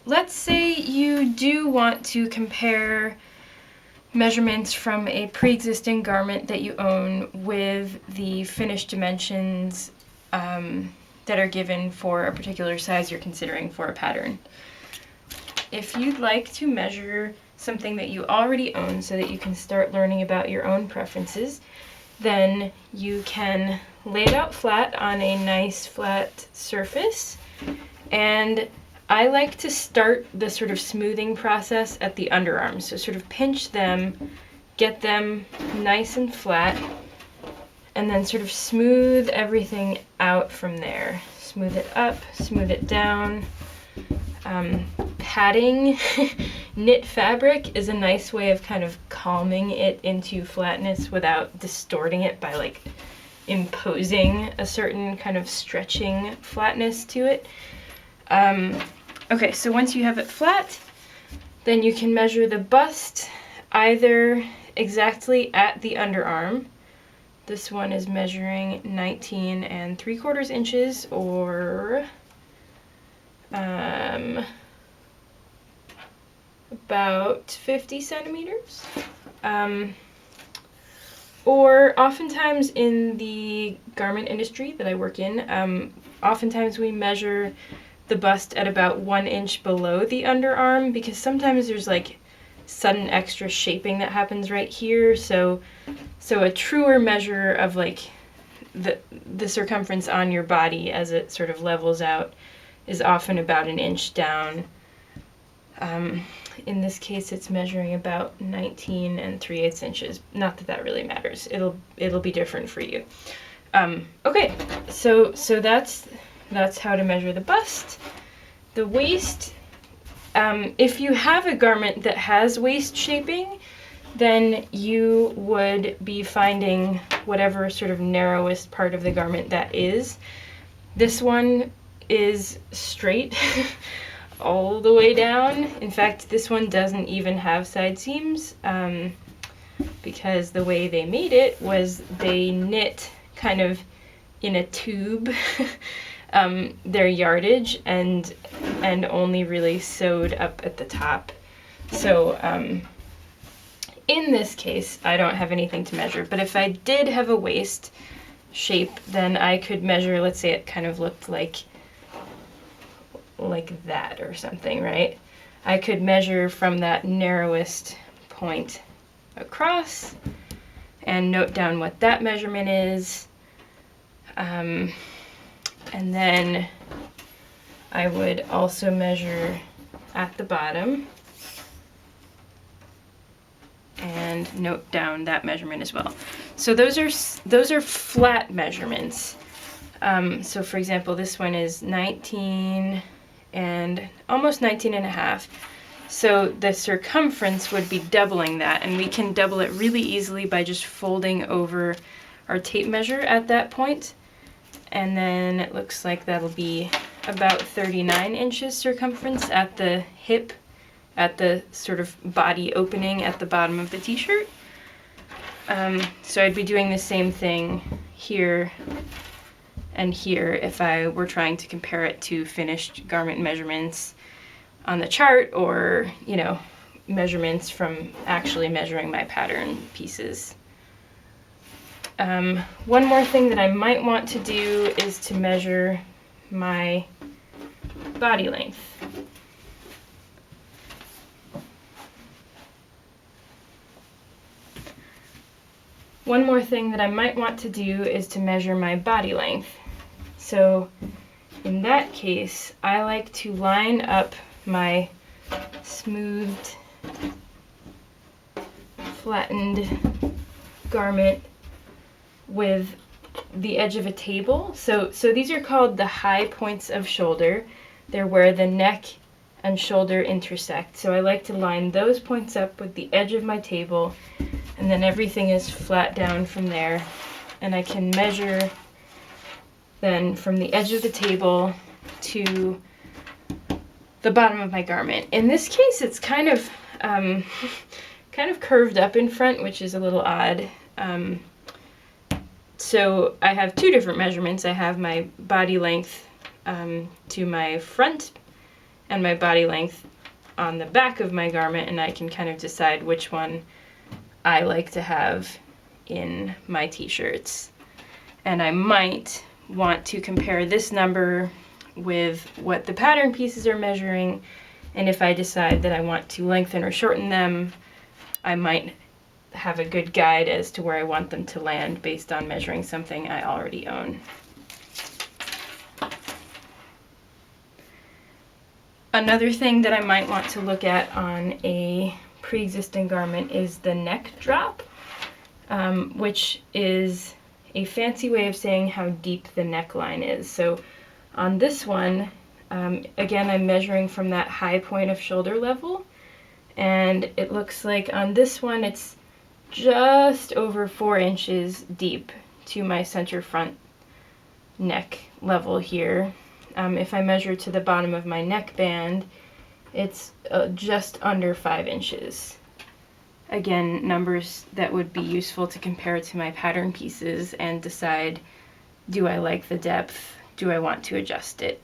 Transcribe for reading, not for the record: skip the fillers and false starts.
let's say you do want to compare measurements from a pre-existing garment that you own with the finished dimensions that are given for a particular size you're considering for a pattern. If you'd like to measure something that you already own so that you can start learning about your own preferences, then you can lay it out flat on a nice flat surface. And I like to start the sort of smoothing process at the underarms. So sort of pinch them, get them nice and flat, and then sort of smooth everything out from there. Smooth it up, smooth it down. Padding knit fabric is a nice way of kind of calming it into flatness without distorting it by like imposing a certain kind of stretching flatness to it. Okay, so once you have it flat, then you can measure the bust either exactly at the underarm. This one is measuring 19 3/4 inches, or about 50 centimeters. Or oftentimes in the garment industry that I work in, oftentimes we measure the bust at about 1 inch below the underarm, because sometimes there's like sudden extra shaping that happens right here. So a truer measure of like the circumference on your body as it sort of levels out is often about 1 inch down. In this case, it's measuring about 19 3/8 inches. Not that that really matters. It'll be different for you. Okay, so that's how to measure the bust. The waist, if you have a garment that has waist shaping, then you would be finding whatever sort of narrowest part of the garment that is. This one is straight all the way down. In fact, this one doesn't even have side seams, because the way they made it was they knit kind of in a tube their yardage and only really sewed up at the top. So in this case, I don't have anything to measure, but if I did have a waist shape, then I could measure, let's say it kind of looked like that or something, right? I could measure from that narrowest point across and note down what that measurement is. And then I would also measure at the bottom and note down that measurement as well. So those are flat measurements. So for example, this one is 19 and almost 19.5. So the circumference would be doubling that, and we can double it really easily by just folding over our tape measure at that point. And then it looks like that'll be about 39 inches circumference at the hip, at the sort of body opening at the bottom of the t-shirt. So I'd be doing the same thing here and here if I were trying to compare it to finished garment measurements on the chart, or, you know, measurements from actually measuring my pattern pieces. One more thing that I might want to do is to measure my body length. One more thing that I might want to do is to measure my body length. So in that case, I like to line up my smoothed, flattened garment with the edge of a table. So these are called the high points of shoulder. They're where the neck and shoulder intersect. So I like to line those points up with the edge of my table, and then everything is flat down from there. And I can measure then from the edge of the table to the bottom of my garment. In this case, it's kind of curved up in front, which is a little odd. So I have two different measurements. I have my body length to my front, and my body length on the back of my garment, and I can kind of decide which one I like to have in my t-shirts. And I might want to compare this number with what the pattern pieces are measuring, and if I decide that I want to lengthen or shorten them, I might have a good guide as to where I want them to land based on measuring something I already own. Another thing that I might want to look at on a pre-existing garment is the neck drop, which is a fancy way of saying how deep the neckline is. So on this one, again, I'm measuring from that high point of shoulder level, and it looks like on this one it's just over 4 inches deep to my center front neck level here. If I measure to the bottom of my neckband, it's just under 5 inches. Again, numbers that would be useful to compare to my pattern pieces and decide, do I like the depth? Do I want to adjust it?